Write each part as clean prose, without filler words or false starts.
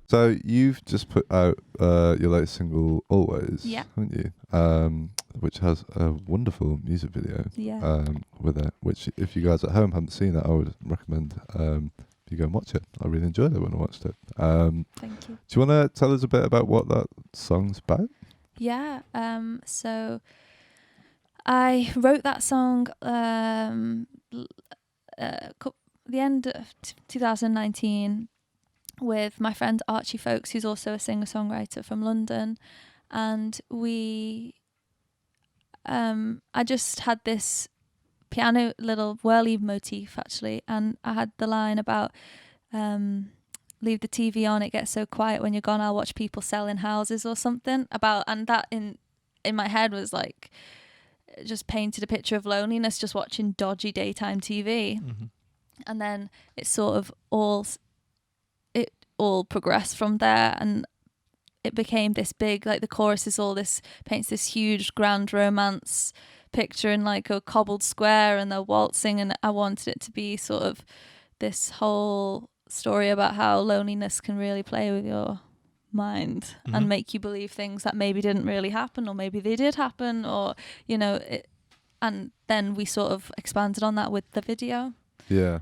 So you've just put out your latest single, Always, Yeah. haven't you? Which has a wonderful music video Yeah. with it, which if you guys at home haven't seen it, I would recommend you go and watch it. I really enjoyed it when I watched it. Thank you. Do you want to tell us a bit about what that song's about? Yeah. So I wrote that song the end of 2019 with my friend Archie Folkes, who's also a singer-songwriter from London, and I just had this piano little whirly motif actually, and I had the line about leave the TV on, it gets so quiet when you're gone, I'll watch people selling houses or something about, and that in my head was like just painted a picture of loneliness, just watching dodgy daytime TV. Mm-hmm. And then it sort of all progressed from there, and it became this big, like the chorus is all this, paints this huge grand romance picture in like a cobbled square and they're waltzing, and I wanted it to be sort of this whole story about how loneliness can really play with your mind and make you believe things that maybe didn't really happen, or maybe they did happen, or and then we sort of expanded on that with the video. Yeah.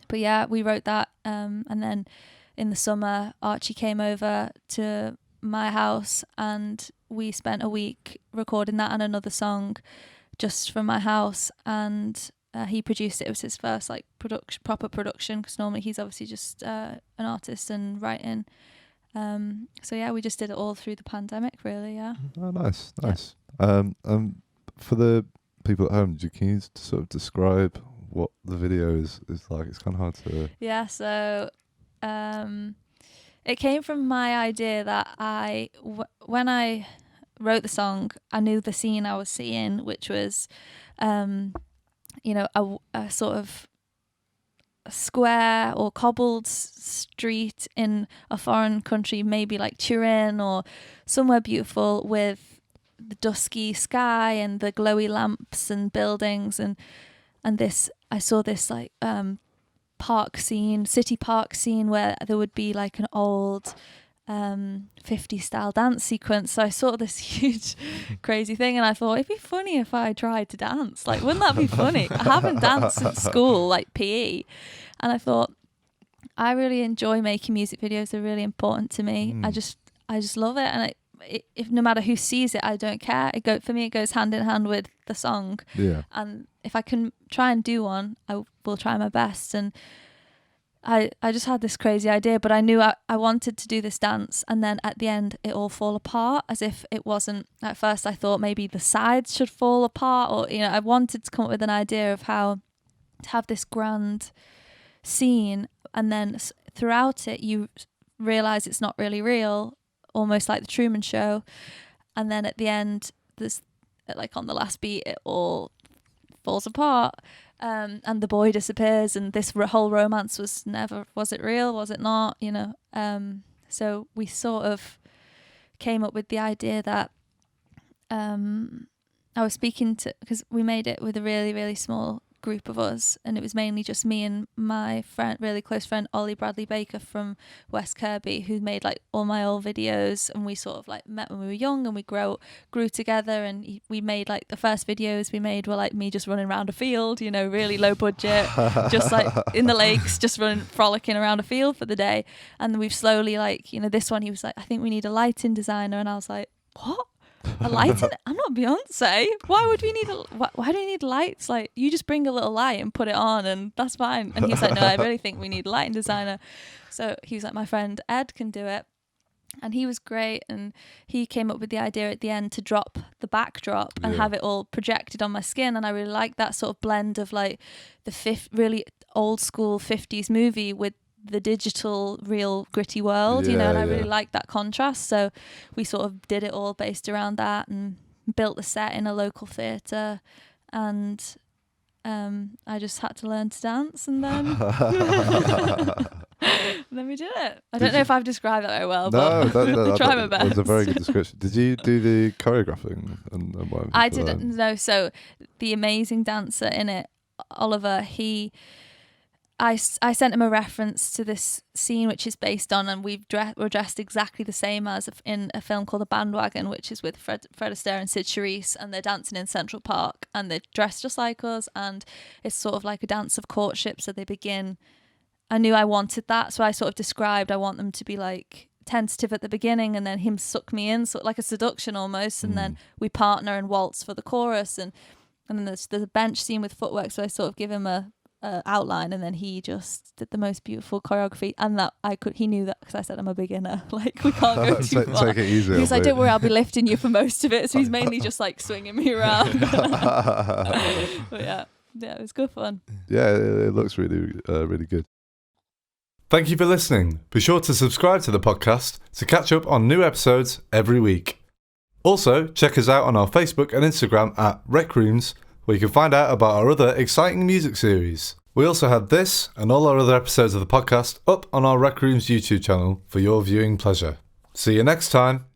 But yeah, we wrote that, and then in the summer Archie came over to my house and we spent a week recording that and another song just from my house, and he produced it. It was his first like proper production, because normally he's obviously just an artist and writing. So yeah, we just did it all through the pandemic really. Yeah. Oh, nice. For the people at home, can you sort of describe what the video is like? It's kind of hard to... Yeah, so it came from my idea that when I wrote the song, I knew the scene I was seeing, which was a sort of a square or cobbled street in a foreign country, maybe like Turin or somewhere beautiful, with the dusky sky and the glowy lamps and buildings, and this, I saw this like city park scene where there would be like an old 50s style dance sequence. So I saw this huge crazy thing and I thought it'd be funny if I tried to dance. Like, wouldn't that be funny? I haven't danced at school, like PE, and I thought I really enjoy making music videos. They're really important to me. I just love it, and if no matter who sees it, I don't care. For me, it goes hand in hand with the song. Yeah. And if I can try and do one, I will try my best. And I just had this crazy idea, but I knew I wanted to do this dance, and then at the end it all fall apart, as if it wasn't. At first I thought maybe the sides should fall apart, or I wanted to come up with an idea of how to have this grand scene, and then throughout it you realize it's not really real, almost like the Truman Show, and then at the end there's like on the last beat it all falls apart, and the boy disappears, and this whole romance was it real, was it not, so we sort of came up with the idea that I was speaking to, because we made it with a really, really small group of us, and it was mainly just me and my friend, really close friend Ollie Bradley Baker from West Kirby, who made like all my old videos, and we sort of like met when we were young and we grew together, and we made like the first videos we made were like me just running around a field, really low budget, just like in the lakes, just frolicking around a field for the day. And we've slowly this one he was like, I think we need a lighting designer, and I was like, what? A lighting? I'm not Beyonce. Why would we need why do we need lights? Like, you just bring a little light and put it on and that's fine. And he's like, no, I really think we need a lighting designer. So he was like, my friend Ed can do it. And he was great, and he came up with the idea at the end to drop the backdrop and have it all projected on my skin. And I really like that sort of blend of like the really old school 50s movie with the digital real gritty world, and I really like that contrast. So we sort of did it all based around that and built the set in a local theatre, and I just had to learn to dance, and then then we did it. I don't know if I've described that very well, but I try my best. That was a very good description. Did you do the choreographing and whatever? I didn't. No, so the amazing dancer in it, Oliver, he I sent him a reference to this scene which is based on, and we're dressed exactly the same as in a film called The Bandwagon, which is with Fred Astaire and Sid Charisse, and they're dancing in Central Park, and they're dressed just like us, and it's sort of like a dance of courtship. So they begin. I knew I wanted that, so I sort of described I want them to be like tentative at the beginning, and then him suck me in, sort of like a seduction almost, and then we partner and waltz for the chorus, and then there's a bench scene with footwork. So I sort of give him a outline, and then he just did the most beautiful choreography, and that he knew that because I said I'm a beginner, like we can't go too far. Take it easy. He was like, don't worry, I'll be lifting you for most of it, so he's mainly just like swinging me around. But yeah, it was good fun. Yeah, it looks really really good. Thank you for listening. Be sure to subscribe to the podcast to catch up on new episodes every week. Also, check us out on our Facebook and Instagram at RecRooms, where you can find out about our other exciting music series. We also have this and all our other episodes of the podcast up on our RecRooms YouTube channel for your viewing pleasure. See you next time.